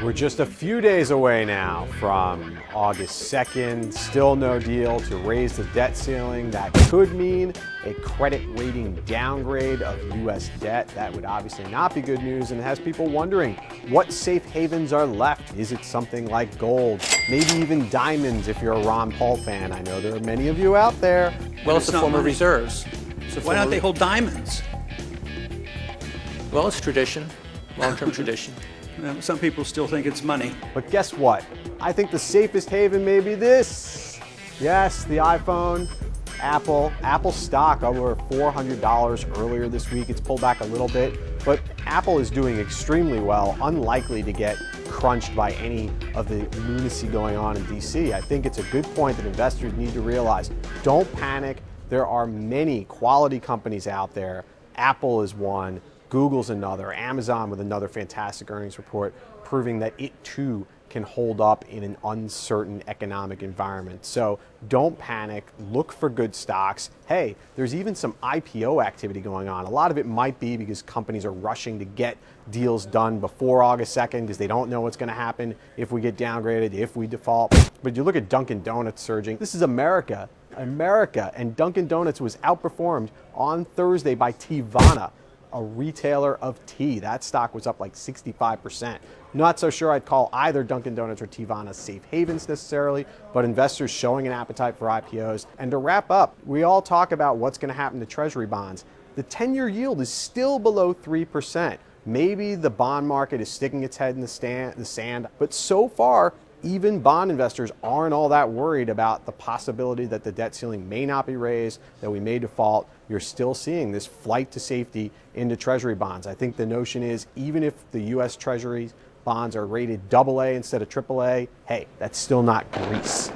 We're just a few days away now from August 2nd. Still no deal to raise the debt ceiling. That could mean a credit rating downgrade of U.S. debt. That would obviously not be good news, and it has people wondering what safe havens are left. Is it something like gold? Maybe even diamonds if you're a Ron Paul fan. I know there are many of you out there. Well, it's not former reserves. Why don't they hold diamonds? Well, it's tradition, long-term tradition. Some people still think it's money. But guess what? I think the safest haven may be this. Yes, the iPhone, Apple. Apple stock over $400 earlier this week. It's pulled back a little bit, but Apple is doing extremely well, unlikely to get crunched by any of the lunacy going on in DC. I think it's a good point that investors need to realize. Don't panic. There are many quality companies out there. Apple is one. Google's another, Amazon with another fantastic earnings report, proving that it too can hold up in an uncertain economic environment. So don't panic, look for good stocks. Hey, there's even some IPO activity going on. A lot of it might be because companies are rushing to get deals done before August 2nd because they don't know what's going to happen if we get downgraded, if we default. But you look at Dunkin' Donuts surging. This is America, and Dunkin' Donuts was outperformed on Thursday by Teavana, a retailer of tea. That stock was up like 65%. Not so sure I'd call either Dunkin' Donuts or Teavana safe havens necessarily, but investors showing an appetite for IPOs. And to wrap up, we all talk about what's going to happen to Treasury bonds. The 10-year yield is still below 3%. Maybe the bond market is sticking its head in the sand, but so far, even bond investors aren't all that worried about the possibility that the debt ceiling may not be raised, that we may default. You're still seeing this flight to safety into Treasury bonds. I think the notion is even if the U.S. Treasury bonds are rated AA instead of AAA, hey, that's still not Greece.